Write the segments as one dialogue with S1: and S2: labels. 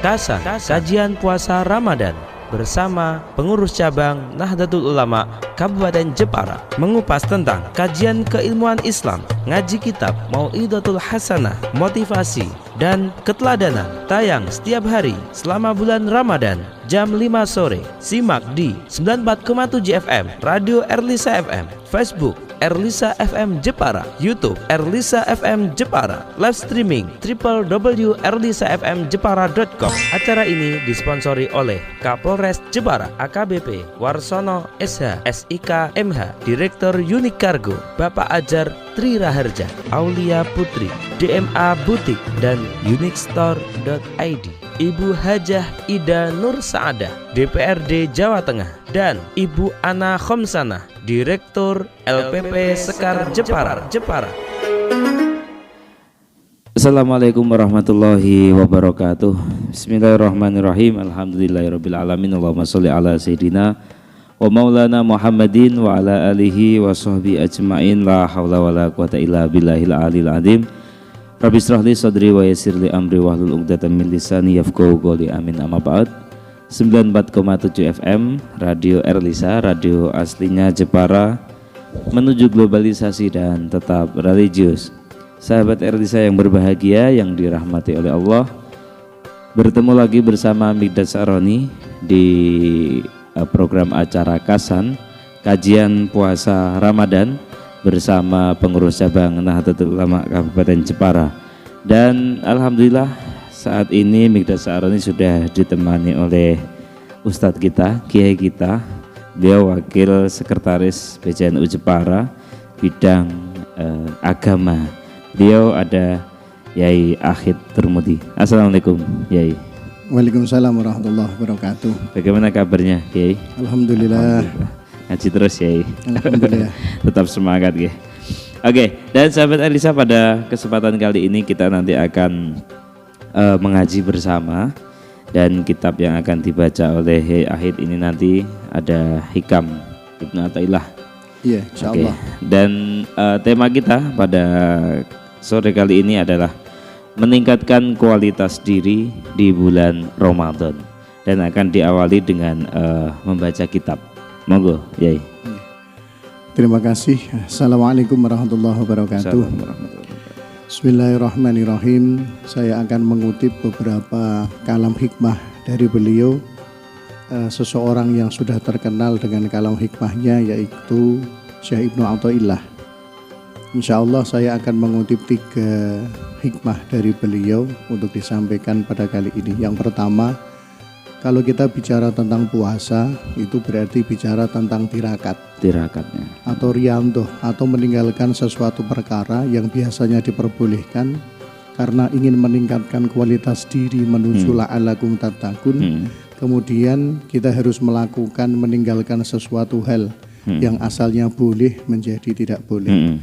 S1: Kasan, kajian puasa Ramadan bersama pengurus cabang Nahdlatul Ulama Kabupaten Jepara, mengupas tentang kajian keilmuan Islam, ngaji kitab Mau'izatul Hasanah, motivasi dan keteladanan, tayang setiap hari selama bulan Ramadan jam 5 sore. Simak di 94,7 FM Radio Erlisa FM, Facebook Erlisa FM Jepara, YouTube Erlisa FM Jepara, live streaming www.erlisafmjepara.com. Acara ini disponsori oleh Kapolres Jepara AKBP Warsono SH SIK MH, Direktur Unik Cargo Bapak Ajar Tri Raharja, Aulia Putri, DMA Butik dan unikstore.id, Ibu Hajah Ida Nur Saadah, DPRD Jawa Tengah, dan Ibu Ana Khomsanah, Direktur LPP Sekar Jepara. Assalamualaikum warahmatullahi wabarakatuh. Bismillahirrahmanirrahim. Alhamdulillahirabbil alamin. Allahumma shalli ala sayidina wa maulana Muhammadin wa ala alihi wa sahbihi ajmain. La haula wala quwata illa billahil aliyil azim. Rabbi shrah li sadri wa yassir li amri wahlul 'uqdatam min lisani yafqahu qawli. Amin. Amma ba'd. 94,7 FM Radio Erlisa, radio aslinya Jepara, menuju globalisasi dan tetap religius. Sahabat Erlisa yang berbahagia, yang dirahmati oleh Allah, bertemu lagi bersama Mikdad Saroni di program acara Kasan, kajian puasa Ramadan bersama pengurus cabang Nahdlatul Ulama Kabupaten Jepara. Dan alhamdulillah saat ini Mikdad Saroni sudah ditemani oleh Ustadz kita, Kiai kita, beliau wakil sekretaris PJNU Jepara bidang agama. Beliau ada Yai Akhid Turmudi. Assalamualaikum Yai.
S2: Waalaikumsalam warahmatullahi wabarakatuh.
S1: Bagaimana kabarnya Yai?
S2: Alhamdulillah.
S1: Ngaji terus Yai.
S2: Alhamdulillah.
S1: Tetap semangat ya. Oke, dan sahabat Erlisa, pada kesempatan kali ini kita nanti akan mengaji bersama, dan kitab yang akan dibaca oleh Yai Akhid ini nanti ada Hikam Ibnu Athaillah.
S2: Iya, insyaallah.
S1: Dan tema kita pada sore kali ini adalah meningkatkan kualitas diri di bulan Ramadan, dan akan diawali dengan membaca kitab. Monggo Yai.
S2: Terima kasih. Assalamualaikum warahmatullahi wabarakatuh. Bismillahirrahmanirrahim. Saya akan mengutip beberapa kalam hikmah dari beliau, seseorang yang sudah terkenal dengan kalam hikmahnya, yaitu Syekh Ibnu Athaillah. Insyaallah saya akan mengutip 3 hikmah dari beliau untuk disampaikan pada kali ini. Yang pertama, kalau kita bicara tentang puasa, itu berarti bicara tentang tirakatnya atau riyanto, atau meninggalkan sesuatu perkara yang biasanya diperbolehkan karena ingin meningkatkan kualitas diri menuju la'allakum tattaqun. Kemudian kita harus meninggalkan sesuatu hal yang asalnya boleh menjadi tidak boleh.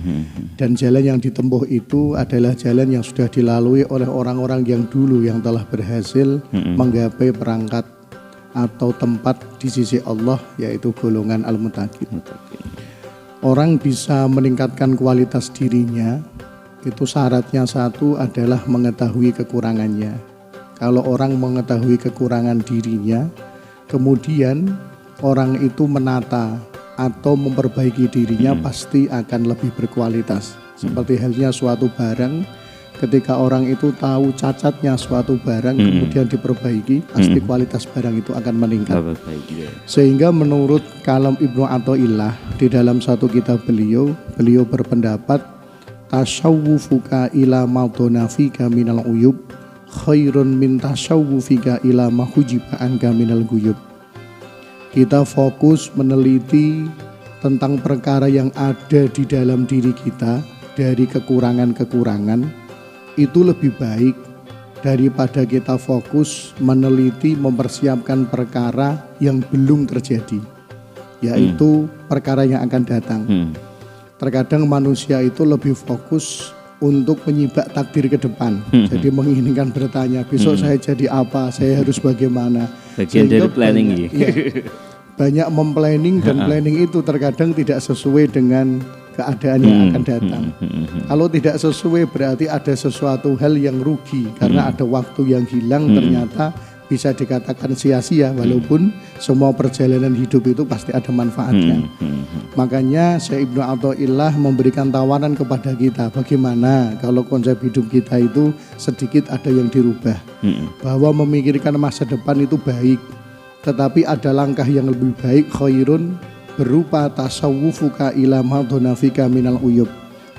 S2: Dan jalan yang ditempuh itu adalah jalan yang sudah dilalui oleh orang-orang yang dulu, yang telah berhasil menggapai perangkat atau tempat di sisi Allah, yaitu golongan al-muttaqin. Orang bisa meningkatkan kualitas dirinya, itu syaratnya satu adalah mengetahui kekurangannya. Kalau orang mengetahui kekurangan dirinya, kemudian orang itu menata atau memperbaiki dirinya, pasti akan lebih berkualitas. Seperti halnya suatu barang, ketika orang itu tahu cacatnya suatu barang, kemudian diperbaiki, pasti kualitas barang itu akan meningkat. Sehingga menurut kalam Ibnu Athaillah di dalam satu kitab beliau berpendapat, tasyawwufuka ila madonafika minal uyub khairun min tasyawwufika ila mahujiba anka minal guyub. Kita fokus meneliti tentang perkara yang ada di dalam diri kita dari kekurangan-kekurangan, itu lebih baik daripada kita fokus meneliti mempersiapkan perkara yang belum terjadi, yaitu perkara yang akan datang. Terkadang manusia itu lebih fokus untuk menyibak takdir ke depan. Jadi menginginkan bertanya, besok saya jadi apa, saya harus bagaimana.
S1: Bagian dari planning
S2: banyak memplanning, dan planning itu terkadang tidak sesuai dengan keadaan yang akan datang. Kalau tidak sesuai berarti ada sesuatu hal yang rugi, karena ada waktu yang hilang, ternyata bisa dikatakan sia-sia, walaupun semua perjalanan hidup itu pasti ada manfaatnya. Makanya Syekh Ibnu Athaillah memberikan tawaran kepada kita, bagaimana kalau konsep hidup kita itu sedikit ada yang dirubah, bahwa memikirkan masa depan itu baik, tetapi ada langkah yang lebih baik, khairun, berupa tasawwufuka ila madhonafika minal uyub,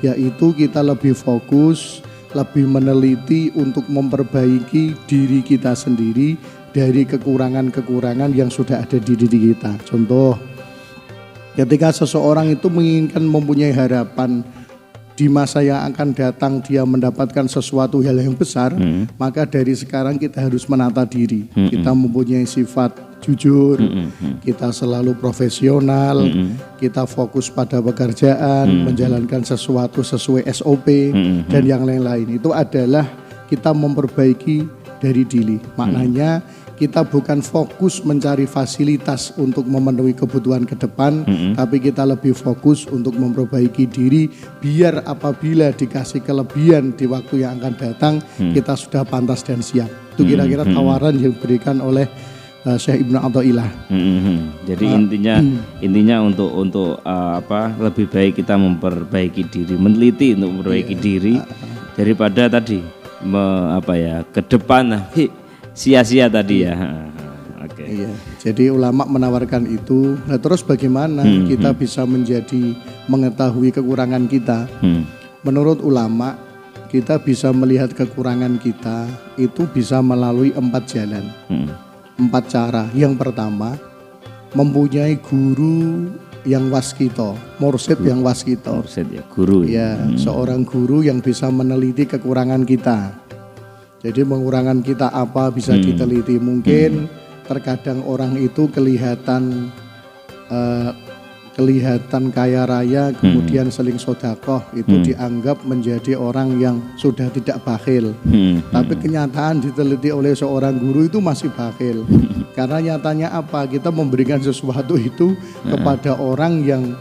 S2: yaitu kita lebih fokus, lebih meneliti untuk memperbaiki diri kita sendiri dari kekurangan-kekurangan yang sudah ada di diri kita. Contoh, ketika seseorang itu menginginkan mempunyai harapan di masa yang akan datang dia mendapatkan sesuatu hal yang besar, maka dari sekarang kita harus menata diri. Kita mempunyai sifat jujur, kita selalu profesional, kita fokus pada pekerjaan, menjalankan sesuatu sesuai SOP dan yang lain-lain. Itu adalah kita memperbaiki dari diri. Maknanya kita bukan fokus mencari fasilitas untuk memenuhi kebutuhan ke depan, tapi kita lebih fokus untuk memperbaiki diri, biar apabila dikasih kelebihan di waktu yang akan datang, kita sudah pantas dan siap. Itu kira-kira tawaran yang diberikan oleh Syekh Ibnu Athaillah.
S1: Jadi intinya untuk lebih baik kita memperbaiki diri, meneliti untuk memperbaiki diri daripada tadi ke depan sia-sia tadi ya. Oke.
S2: Iya. Jadi ulama menawarkan itu. Nah, terus bagaimana kita bisa mengetahui kekurangan kita? Menurut ulama, kita bisa melihat kekurangan kita itu bisa melalui 4 jalan. 4 cara. Yang pertama, mempunyai guru yang waskito, mursyid yang waskito.
S1: Mursyid ya, guru.
S2: Ya, seorang guru yang bisa meneliti kekurangan kita. Jadi kekurangan kita apa bisa diteliti. Mungkin terkadang orang itu kelihatan kaya raya, kemudian seling sodakoh, itu dianggap menjadi orang yang sudah tidak bakhil. Tapi kenyataan diteliti oleh seorang guru itu masih bakhil. Karena nyatanya apa? Kita memberikan sesuatu itu kepada orang yang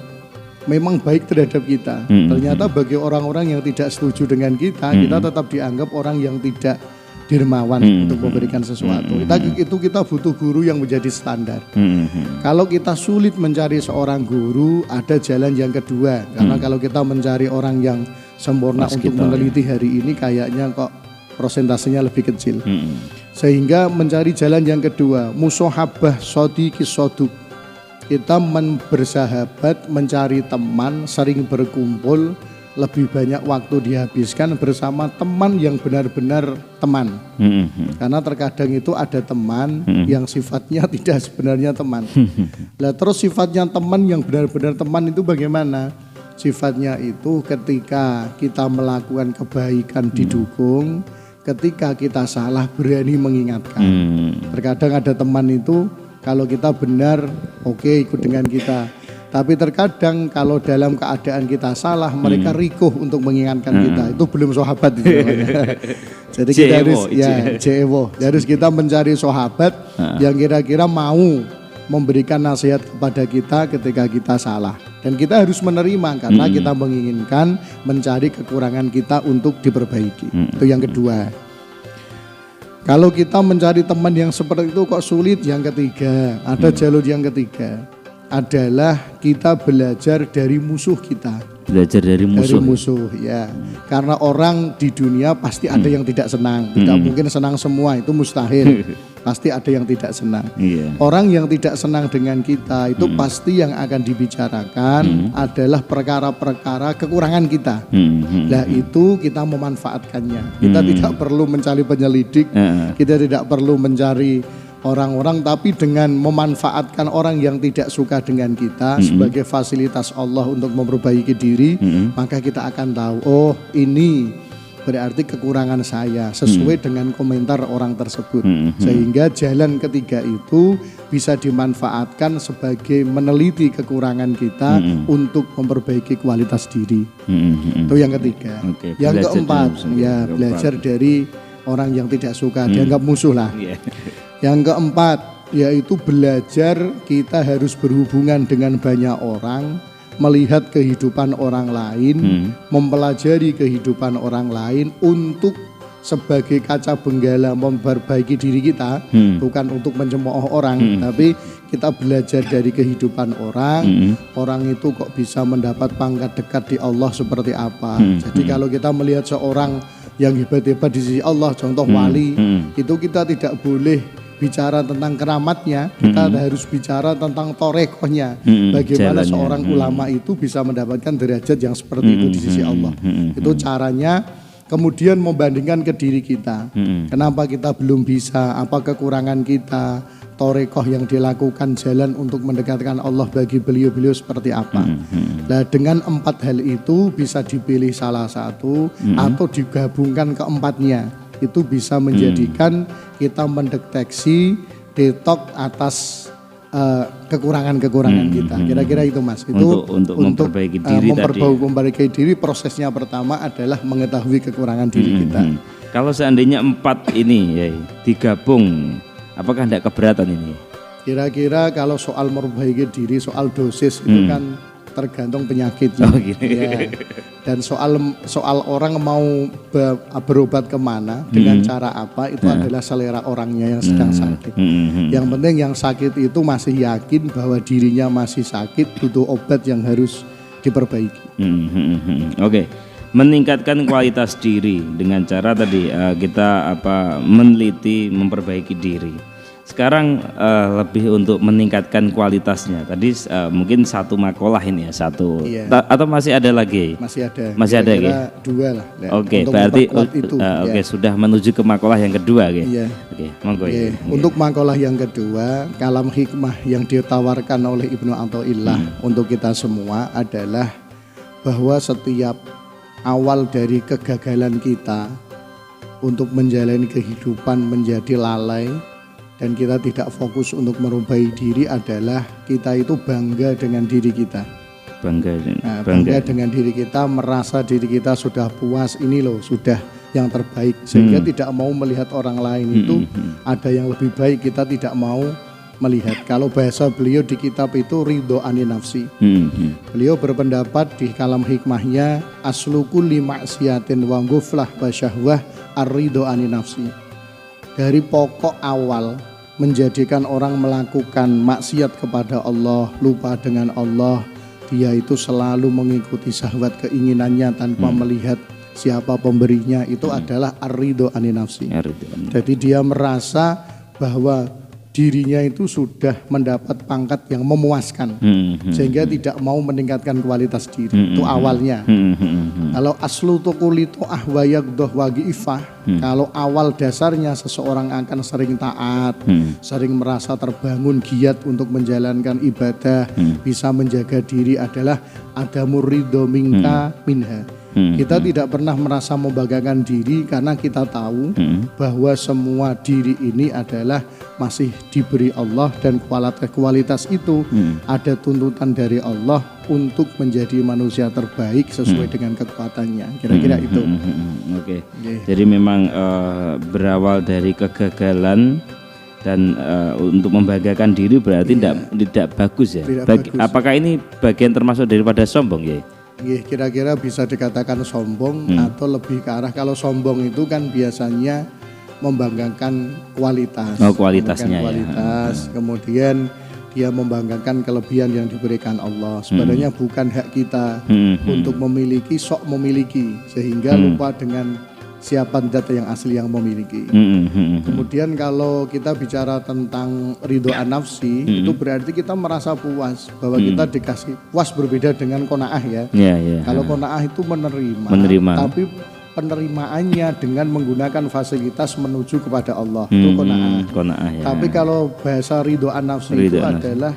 S2: memang baik terhadap kita. Ternyata bagi orang-orang yang tidak setuju dengan kita, kita tetap dianggap orang yang tidak dermawan untuk memberikan sesuatu. Itu kita butuh guru yang menjadi standar. Kalau kita sulit mencari seorang guru, ada jalan yang kedua. Karena kalau kita mencari orang yang sempurna untuk meneliti hari ini, kayaknya kok prosentasenya lebih kecil. Sehingga mencari jalan yang kedua, musohabah sodiki soduk. Kita bersahabat, mencari teman, sering berkumpul, lebih banyak waktu dihabiskan bersama teman yang benar-benar teman. Karena terkadang itu ada teman yang sifatnya tidak sebenarnya teman. Lah terus sifatnya teman yang benar-benar teman itu bagaimana? Sifatnya itu ketika kita melakukan kebaikan didukung, ketika kita salah berani mengingatkan. Terkadang ada teman itu kalau kita benar, oke, ikut dengan kita. Tapi terkadang kalau dalam keadaan kita salah, mereka rikuh untuk mengingatkan kita. Itu belum sahabat itu namanya. Jadi kita harus kita mencari sahabat yang kira-kira mau memberikan nasihat kepada kita ketika kita salah. Dan kita harus menerima karena kita menginginkan mencari kekurangan kita untuk diperbaiki. Itu yang kedua. Kalau kita mencari teman yang seperti itu kok sulit, yang ketiga, ada jalur yang ketiga. Adalah kita belajar dari musuh kita.
S1: Belajar dari musuh.
S2: Dari musuh ya. Karena orang di dunia pasti ada yang tidak senang. Tidak mungkin senang semua, itu mustahil. Pasti ada yang tidak senang. Orang yang tidak senang dengan kita itu pasti yang akan dibicarakan adalah perkara-perkara kekurangan kita. Nah itu kita memanfaatkannya. Kita tidak perlu mencari penyelidik. Kita tidak perlu mencari orang-orang, tapi dengan memanfaatkan orang yang tidak suka dengan kita sebagai fasilitas Allah untuk memperbaiki diri, maka kita akan tahu, oh ini berarti kekurangan saya sesuai dengan komentar orang tersebut. Sehingga jalan ketiga itu bisa dimanfaatkan sebagai meneliti kekurangan kita untuk memperbaiki kualitas diri. Itu yang ketiga. Yang keempat, belajar dari orang yang tidak suka, dianggap musuh lah. Yang keempat, yaitu belajar kita harus berhubungan dengan banyak orang, melihat kehidupan orang lain, mempelajari kehidupan orang lain untuk sebagai kaca benggala memperbaiki diri kita, bukan untuk mencemooh orang, tapi kita belajar dari kehidupan orang. Orang itu kok bisa mendapat pangkat dekat di Allah seperti apa. Jadi kalau kita melihat seorang yang hebat-hebat di sisi Allah, contoh wali, itu kita tidak boleh bicara tentang keramatnya, kita harus bicara tentang torekohnya. Bagaimana seorang ulama itu bisa mendapatkan derajat yang seperti itu di sisi Allah. Itu caranya. Kemudian membandingkan ke diri kita, kenapa kita belum bisa, apa kekurangan kita, torekoh yang dilakukan, jalan untuk mendekatkan Allah bagi beliau-beliau seperti apa. Nah, dengan 4 hal itu bisa dipilih salah satu atau digabungkan keempatnya. Itu bisa menjadikan kita mendeteksi detok atas kekurangan-kekurangan kita. Kira-kira itu Mas. Itu
S1: untuk memperbaiki diri
S2: memperbaiki diri, prosesnya pertama adalah mengetahui kekurangan diri kita.
S1: Kalau seandainya 4 ini ya, digabung, apakah tidak keberatan ini?
S2: Kira-kira kalau soal memperbaiki diri, soal dosis itu kan tergantung penyakitnya. Ya. Dan soal orang mau berobat kemana, dengan cara apa, itu adalah selera orangnya yang sedang sakit. Yang penting yang sakit itu masih yakin bahwa dirinya masih sakit, butuh obat yang harus diperbaiki.
S1: Oke. Meningkatkan kualitas diri dengan cara tadi kita meneliti, memperbaiki diri. Sekarang lebih untuk meningkatkan kualitasnya. Tadi mungkin satu makalah ini ya, satu. Iya. Atau masih ada lagi?
S2: Masih ada.
S1: Masih ada ya?
S2: 2 lah.
S1: Oke, berarti oke, sudah menuju ke makalah yang kedua ya.
S2: Iya.
S1: Oke, monggo ya.
S2: Untuk makalah yang kedua, kalam hikmah yang ditawarkan oleh Ibnu Athaillah untuk kita semua adalah bahwa setiap awal dari kegagalan kita untuk menjalani kehidupan menjadi lalai dan kita tidak fokus untuk merubah diri adalah kita itu bangga dengan diri kita. Bangga dengan diri kita, merasa diri kita sudah puas, ini loh sudah yang terbaik, sehingga tidak mau melihat orang lain itu ada yang lebih baik, kita tidak mau melihat. Kalau bahasa beliau di kitab itu ridho ani nafsi. Beliau berpendapat di kalam hikmahnya, aslu kulli maksiatin wa ghuflah wa syahwah ar-ridho ani nafsi. Dari pokok awal menjadikan orang melakukan maksiat kepada Allah, lupa dengan Allah, dia itu selalu mengikuti syahwat keinginannya tanpa melihat siapa pemberinya, itu adalah ar-ridho ani nafsi. Jadi dia merasa bahwa dirinya itu sudah mendapat pangkat yang memuaskan, sehingga tidak mau meningkatkan kualitas diri. Itu awalnya. Kalau aslu tukulito ahwayagdoh wagi ifah, kalau awal dasarnya seseorang akan sering taat, sering merasa terbangun giat untuk menjalankan ibadah, bisa menjaga diri, adalah ada murido minka minha. Kita tidak pernah merasa membanggakan diri karena kita tahu bahwa semua diri ini adalah masih diberi Allah, dan kualitas itu ada tuntutan dari Allah untuk menjadi manusia terbaik sesuai dengan kekuatannya. Kira-kira itu.
S1: Oke. Jadi memang berawal dari kegagalan dan untuk membanggakan diri berarti tidak bagus ya.
S2: Bagus.
S1: Apakah ini bagian termasuk daripada sombong ya?
S2: Kira-kira bisa dikatakan sombong atau lebih ke arah, kalau sombong itu kan biasanya membanggakan kualitas.
S1: Kualitasnya
S2: kualitas, kemudian dia membanggakan kelebihan yang diberikan Allah. Sebenarnya bukan hak kita untuk memiliki, sok memiliki, sehingga lupa dengan siapa data yang asli yang memiliki. Kemudian kalau kita bicara tentang ridho an-nafsi, itu berarti kita merasa puas, bahwa kita dikasih puas, berbeda dengan qanaah ya. Kalau qanaah itu menerima, tapi penerimaannya dengan menggunakan fasilitas menuju kepada Allah, itu qanaah. Ya. Tapi kalau bahasa ridho an-nafsi itu adalah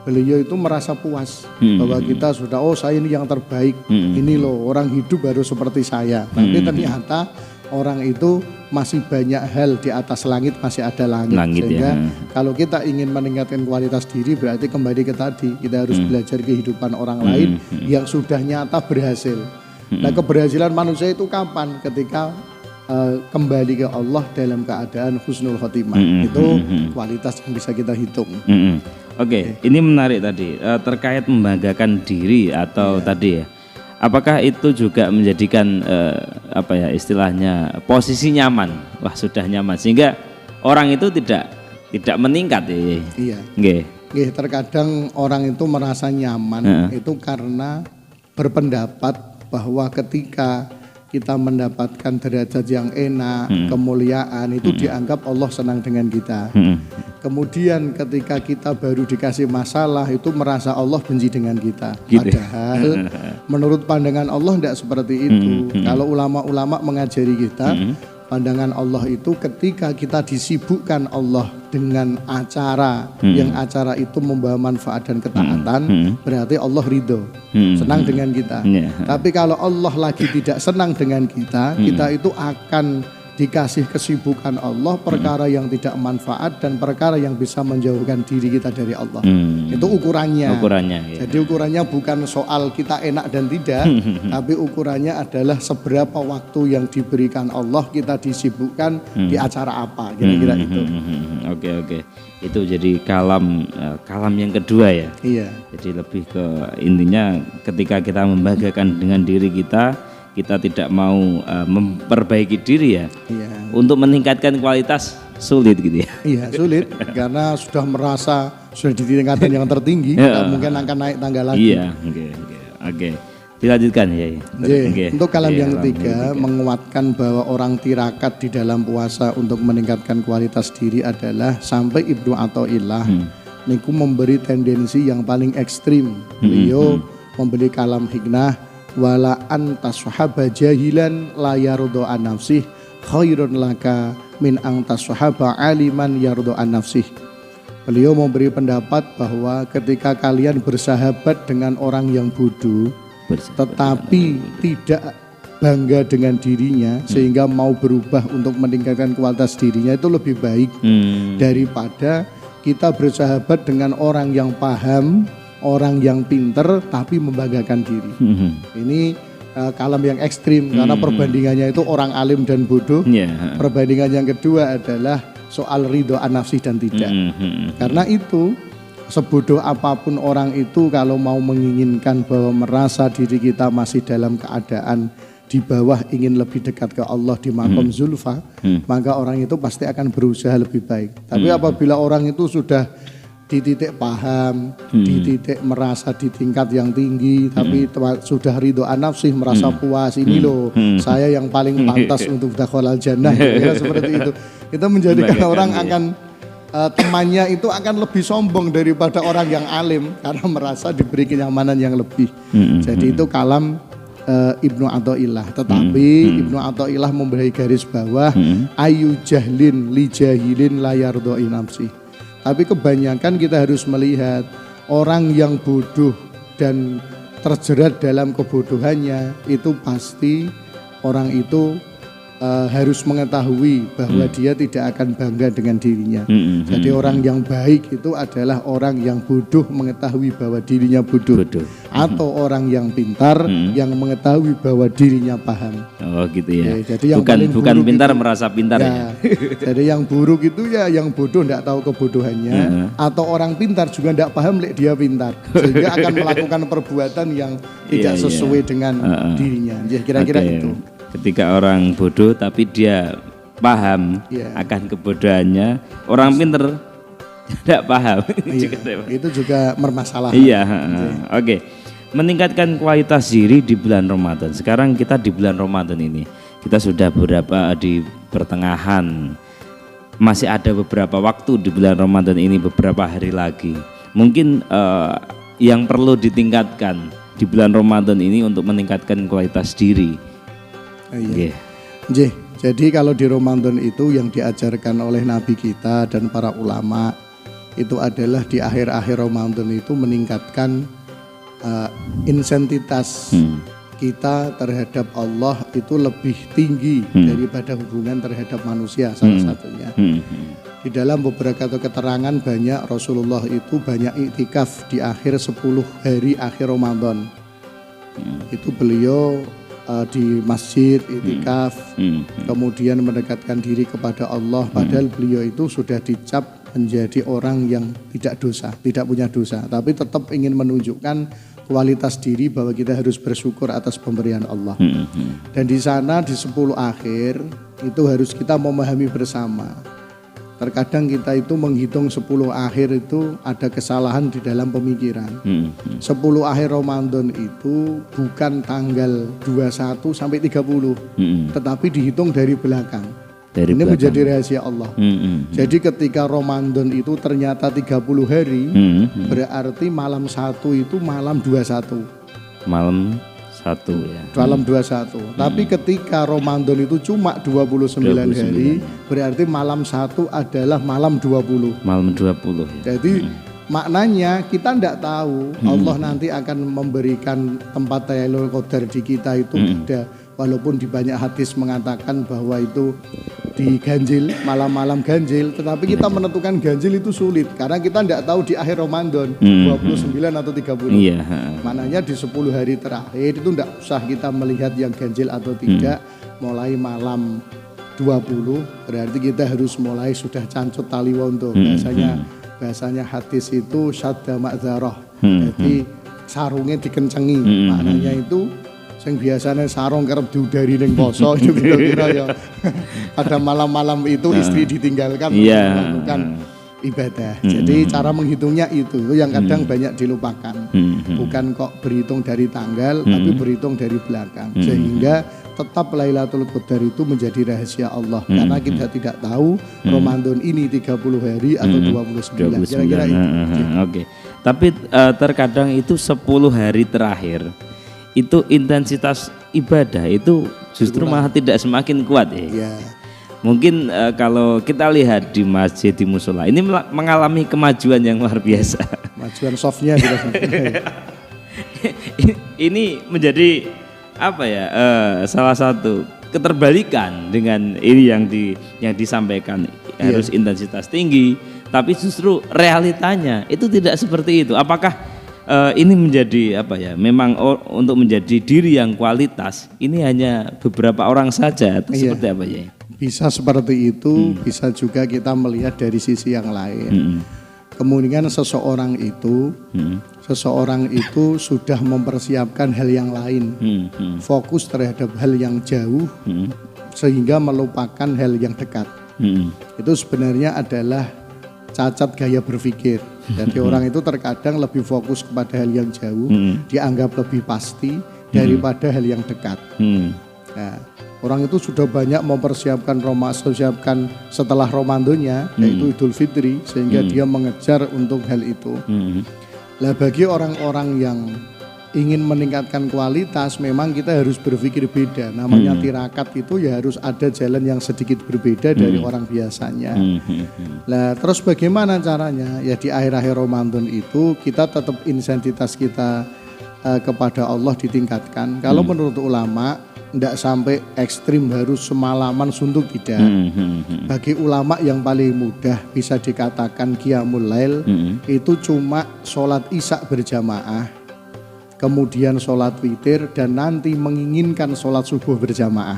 S2: beliau itu merasa puas bahwa kita sudah, saya ini yang terbaik, ini loh orang hidup harus seperti saya. Tapi ternyata orang itu masih banyak hal di atas langit, masih ada langit. Sehingga kalau kita ingin meningkatkan kualitas diri, berarti kembali ke tadi, kita harus belajar kehidupan orang lain yang sudah nyata berhasil. Nah, keberhasilan manusia itu kapan? Ketika kembali ke Allah dalam keadaan husnul khotimah. Itu kualitas yang bisa kita hitung. Oke.
S1: Ini menarik tadi terkait membanggakan diri atau tadi ya, apakah itu juga menjadikan apa ya istilahnya posisi nyaman? Wah, sudah nyaman sehingga orang itu tidak meningkat ya.
S2: Iya.
S1: Nggih.
S2: Nggih, terkadang orang itu merasa nyaman itu karena berpendapat bahwa ketika kita mendapatkan derajat yang enak, kemuliaan itu dianggap Allah senang dengan kita. Kemudian ketika kita baru dikasih masalah itu merasa Allah benci dengan kita.
S1: Gitu.
S2: Padahal menurut pandangan Allah tidak seperti itu. Kalau ulama-ulama mengajari kita, pandangan Allah itu ketika kita disibukkan Allah dengan acara yang acara itu membawa manfaat dan ketaatan, berarti Allah ridho, senang dengan kita. Tapi kalau Allah lagi tidak senang dengan kita, kita itu akan dikasih kesibukan Allah, perkara yang tidak manfaat dan perkara yang bisa menjauhkan diri kita dari Allah. Itu ukurannya.
S1: Ya.
S2: Jadi ukurannya bukan soal kita enak dan tidak, tapi ukurannya adalah seberapa waktu yang diberikan Allah kita disibukkan di acara apa, kira-kira itu.
S1: Oke. Itu jadi kalam yang kedua ya.
S2: Iya.
S1: Jadi lebih ke intinya ketika kita membanggakan dengan diri kita tidak mau memperbaiki diri ya.
S2: Iya.
S1: Untuk meningkatkan kualitas sulit gitu ya.
S2: Iya, sulit karena sudah merasa sudah di tingkatan yang tertinggi, mungkin akan naik tangga lagi.
S1: Iya, oke. Dilanjutkan ya.
S2: Untuk kalam yang ketiga, menguatkan bahwa orang tirakat di dalam puasa untuk meningkatkan kualitas diri adalah sampai Ibnu Athaillah niku memberi tendensi yang paling ekstrim. Beliau memberi kalam hikmah wala antas sahaba jahilan la yardo an nafsih khairun laka min antas sahaba aliman yardo an nafsih. Beliau memberi pendapat bahwa ketika kalian bersahabat dengan orang yang bodoh tetapi tidak bangga dengan dirinya sehingga mau berubah untuk meningkatkan kualitas dirinya, itu lebih baik daripada kita bersahabat dengan orang yang paham, orang yang pinter tapi membanggakan diri. Ini kalam yang ekstrim karena perbandingannya itu orang alim dan bodoh. Perbandingan yang kedua adalah soal ridho an-nafsih dan tidak. Karena itu sebodoh apapun orang itu kalau mau menginginkan bahwa merasa diri kita masih dalam keadaan di bawah ingin lebih dekat ke Allah di maqam zulfa, maka orang itu pasti akan berusaha lebih baik. Tapi apabila orang itu sudah di titik paham, di titik merasa di tingkat yang tinggi, tapi sudah ridho an-nafsih, merasa puas, ini loh saya yang paling pantas untuk dakhalal jannah, ya, seperti itu. Itu menjadikan orang akan temannya itu akan lebih sombong daripada orang yang alim karena merasa diberi kenyamanan yang lebih. Jadi itu kalam Ibnu Athaillah. Tetapi Ibnu Athaillah memberi garis bawah ayu jahlin li jahilin la yardoi nafsi. Tapi kebanyakan kita harus melihat orang yang bodoh dan terjerat dalam kebodohannya itu pasti orang itu harus mengetahui bahwa dia tidak akan bangga dengan dirinya. Jadi orang yang baik itu adalah orang yang bodoh mengetahui bahwa dirinya bodoh. Atau orang yang pintar yang mengetahui bahwa dirinya paham.
S1: Oh gitu ya.
S2: Jadi yang
S1: bukan pintar
S2: itu,
S1: merasa pintar ya.
S2: Jadi yang buruk itu ya yang bodoh tidak tahu kebodohannya, atau orang pintar juga tidak paham dia pintar, sehingga akan melakukan perbuatan yang tidak sesuai dengan dirinya. Ya, kira-kira itu.
S1: Ketika orang bodoh tapi dia paham akan kebodohannya, orang pinter tidak paham.
S2: Itu juga bermasalah.
S1: Iya. Oke. Meningkatkan kualitas diri di bulan Ramadan. Sekarang kita di bulan Ramadan ini, kita sudah beberapa di pertengahan, masih ada beberapa waktu di bulan Ramadan ini, beberapa hari lagi. Mungkin yang perlu ditingkatkan di bulan Ramadan ini untuk meningkatkan kualitas diri.
S2: Jadi kalau di Ramadan itu yang diajarkan oleh Nabi kita dan para ulama itu adalah di akhir-akhir Ramadan itu meningkatkan insentitas kita terhadap Allah itu lebih tinggi daripada hubungan terhadap manusia, salah satunya. Di dalam beberapa keterangan banyak Rasulullah itu banyak iktikaf di akhir 10 hari akhir Ramadan. Itu beliau di masjid iktikaf, kemudian mendekatkan diri kepada Allah, padahal beliau itu sudah dicap menjadi orang yang tidak dosa, tidak punya dosa, tapi tetap ingin menunjukkan kualitas diri bahwa kita harus bersyukur atas pemberian Allah. Dan di sana di 10 akhir itu harus kita memahami bersama. Terkadang kita itu menghitung 10 akhir itu ada kesalahan di dalam pemikiran. 10 akhir Ramadan itu bukan tanggal 21 sampai 30, tetapi dihitung dari belakang. Ini menjadi rahasia Allah. Jadi ketika Ramadan itu ternyata 30 hari, berarti malam 1 itu malam 21.
S1: Malam 1 ya.
S2: Malam 21. Tapi ketika Ramadan itu cuma 29 hari, berarti malam 1 adalah malam 20.
S1: Malam 20 ya.
S2: Jadi maknanya kita tidak tahu Allah nanti akan memberikan tempat Lailatul Qadar di kita itu beda. Walaupun di banyak hadis mengatakan bahwa itu diganjil, malam-malam ganjil, tetapi kita menentukan ganjil itu sulit karena kita tidak tahu di akhir Ramadan 29 atau 30.
S1: Iya.
S2: Maknanya di 10 hari terakhir itu tidak usah kita melihat yang ganjil atau tidak. Mulai malam 20 berarti kita harus mulai sudah cancut tali wonto. Bahasanya hadis itu syadda ma'dzarah. Jadi sarungnya dikencengi. Maknanya itu yang biasanya sarung kerap diudari ning poso itu kira-kira ya. Pada malam-malam itu istri ditinggalkan untuk melakukan ibadah. Jadi cara menghitungnya itu yang kadang banyak dilupakan. Bukan kok berhitung dari tanggal, tapi berhitung dari belakang. Sehingga tetap Lailatul Qadar itu menjadi rahasia Allah. Karena kita tidak tahu Ramadan ini 30 hari atau 29. Kira-kira itu.
S1: Oke. Tapi terkadang itu 10 hari terakhir itu intensitas ibadah itu justru malah tidak semakin kuat ya. Mungkin kalau kita lihat di masjid, di musola ini mengalami kemajuan yang luar biasa.
S2: Kemajuan softnya gitu.
S1: Ini menjadi apa ya? Salah satu keterbalikan dengan ini yang disampaikan harus intensitas tinggi, tapi justru realitanya itu tidak seperti itu. Apakah ini menjadi apa ya? Memang untuk menjadi diri yang kualitas ini hanya beberapa orang saja atau seperti apa ya?
S2: Bisa seperti itu, bisa juga kita melihat dari sisi yang lain. Kemungkinan seseorang itu sudah mempersiapkan hal yang lain, fokus terhadap hal yang jauh, sehingga melupakan hal yang dekat. Itu sebenarnya adalah cacat gaya berpikir. Jadi orang itu terkadang lebih fokus kepada hal yang jauh, dianggap lebih pasti daripada hal yang dekat. Nah, orang itu sudah banyak mempersiapkan setelah Ramadannya, yaitu Idul Fitri, sehingga dia mengejar untuk hal itu. Nah, bagi orang-orang yang ingin meningkatkan kualitas, memang kita harus berpikir beda. Namanya tirakat itu ya harus ada jalan yang sedikit berbeda dari orang biasanya. Nah, terus bagaimana caranya? Ya di akhir-akhir Ramadan itu kita tetap intensitas kita kepada Allah ditingkatkan. Kalau menurut ulama tidak sampai ekstrim harus semalaman suntuk tidak. Bagi ulama yang paling mudah bisa dikatakan qiyamul lail itu cuma sholat isya berjamaah, kemudian sholat witir, dan nanti menginginkan sholat subuh berjamaah.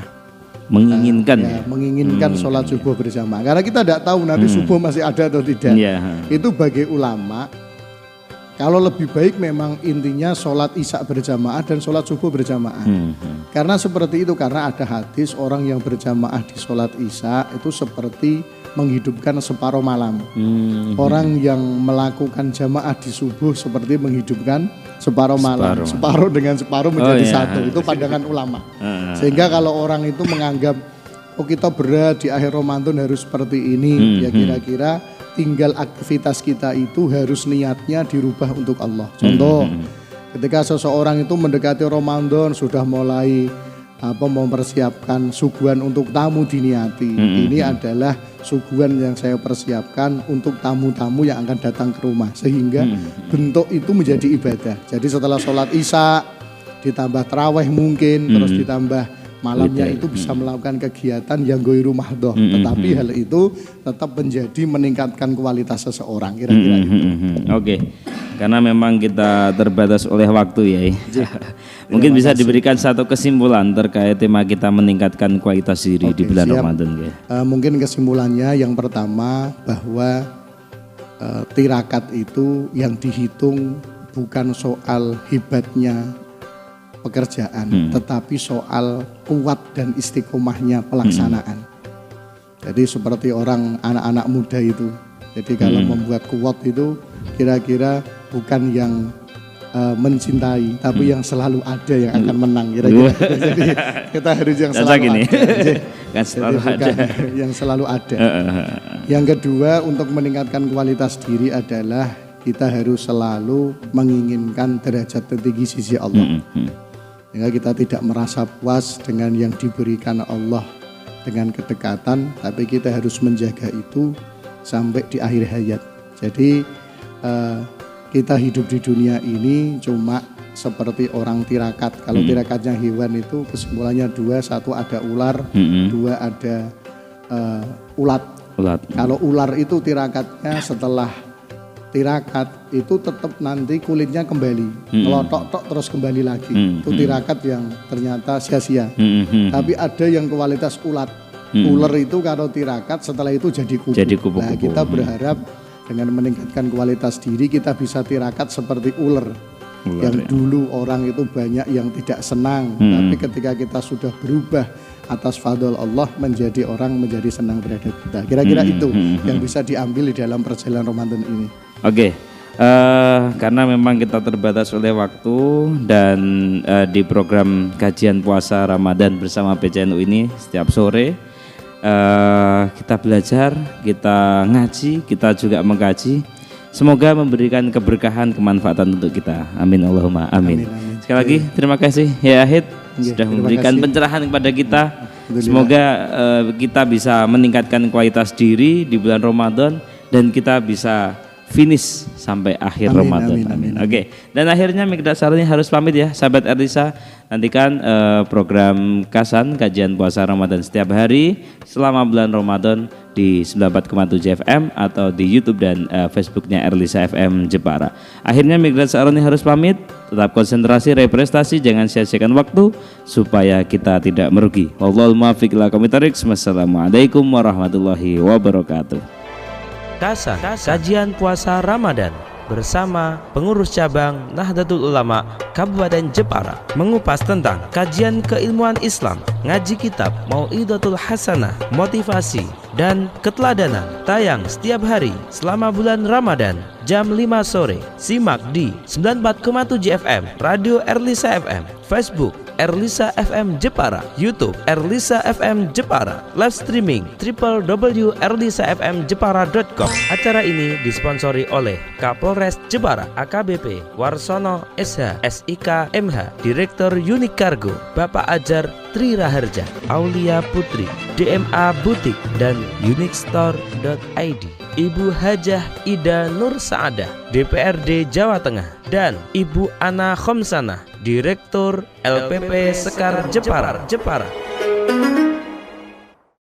S2: Menginginkan sholat subuh berjamaah. Karena kita tidak tahu nanti subuh masih ada atau tidak. Itu bagi ulama. Kalau lebih baik memang intinya sholat isya berjamaah dan sholat subuh berjamaah. Karena seperti itu, karena ada hadis orang yang berjamaah di sholat isya itu seperti menghidupkan separuh malam. Orang yang melakukan jamaah di subuh seperti menghidupkan separuh malam. Separuh dengan separuh menjadi satu. Itu pandangan ulama. Sehingga kalau orang itu menganggap kita berat di akhir Ramadan harus seperti ini, ya kira-kira tinggal aktivitas kita itu harus niatnya dirubah untuk Allah. Contoh, ketika seseorang itu mendekati Ramadan sudah mulai mempersiapkan suguhan untuk tamu diniati. Ini adalah suguhan yang saya persiapkan untuk tamu-tamu yang akan datang ke rumah, sehingga bentuk itu menjadi ibadah. Jadi setelah sholat isya ditambah tarawih mungkin, terus ditambah malamnya itu bisa melakukan kegiatan yang ghairu mahdhah, tetapi hal itu tetap menjadi meningkatkan kualitas seseorang, kira-kira itu.
S1: Oke. Karena memang kita terbatas oleh waktu ya. Mungkin bisa diberikan satu kesimpulan terkait tema kita meningkatkan kualitas diri di bulan Ramadan ya.
S2: Mungkin kesimpulannya yang pertama bahwa tirakat itu yang dihitung bukan soal hebatnya pekerjaan, tetapi soal kuat dan istiqomahnya pelaksanaan. Jadi seperti orang anak-anak muda itu. Jadi kalau membuat kuat itu kira-kira bukan yang mencintai, tapi yang selalu ada yang akan menang kira-kira. Jadi kita harus yang selalu ada.
S1: Kan selalu ada.
S2: Yang selalu ada. Yang kedua, untuk meningkatkan kualitas diri adalah kita harus selalu menginginkan derajat tertinggi sisi Allah. Sehingga kita tidak merasa puas dengan yang diberikan Allah dengan kedekatan, tapi kita harus menjaga itu sampai di akhir hayat. Jadi kita hidup di dunia ini cuma seperti orang tirakat. Kalau tirakatnya hewan itu kesimpulannya dua, satu ada ular, dua ada ulat. Kalau ular itu tirakatnya setelah tirakat itu tetap nanti kulitnya kembali, ngelotok-tok terus kembali lagi. Itu tirakat yang ternyata sia-sia. Tapi ada yang kualitas ulat. Ular itu kalau tirakat setelah itu jadi kupu. Nah, kita berharap dengan meningkatkan kualitas diri kita bisa tirakat seperti ular. Yang dulu orang itu banyak yang tidak senang, tapi ketika kita sudah berubah atas fadl Allah menjadi orang menjadi senang terhadap kita. Kira-kira itu yang bisa diambil di dalam perjalanan Ramadan ini.
S1: Oke. Karena memang kita terbatas oleh waktu dan di program kajian puasa Ramadan bersama PCNU ini setiap sore kita belajar, kita ngaji, kita juga mengkaji. Semoga memberikan keberkahan, kemanfaatan untuk kita. Amin Allahumma amin. Sekali lagi terima kasih ya Ahid sudah memberikan pencerahan kepada kita. Semoga kita bisa meningkatkan kualitas diri di bulan Ramadan dan kita bisa finish sampai akhir Ramadan. Amin. Oke. Dan akhirnya Mikdad Saroni harus pamit ya, sahabat Erlisa. Nantikan program Kasan kajian puasa Ramadan setiap hari selama bulan Ramadan di 94,7 FM atau di YouTube dan Facebooknya Erlisa FM Jepara. Akhirnya Mikdad Saroni harus pamit. Tetap konsentrasi, represtasi, jangan sia-siakan waktu supaya kita tidak merugi. Wallahul muwaffiq ila aqwamit thoriq. Wassalamualaikum warahmatullahi wabarakatuh.
S3: Kasan, kajian puasa Ramadan bersama pengurus cabang Nahdlatul Ulama Kabupaten Jepara mengupas tentang kajian keilmuan Islam, ngaji kitab, mau'idatul hasanah, motivasi dan keteladanan. Tayang setiap hari selama bulan Ramadan jam 5 sore. Simak di 94,7 FM Radio Erlisa FM, Facebook Erlisa FM Jepara, YouTube Erlisa FM Jepara, live streaming www.erlisafmjepara.com. Acara ini disponsori oleh Kapolres Jepara AKBP Warsono SH SIK MH, Direktur Unik Cargo Bapak Ajar Tri Raharja, Aulia Putri, DMA Butik dan uniquestore.id, Ibu Hajah Ida Nur Saadah, DPRD Jawa Tengah, dan Ibu Ana Khomsanah, Direktur LPP Sekar Jepara.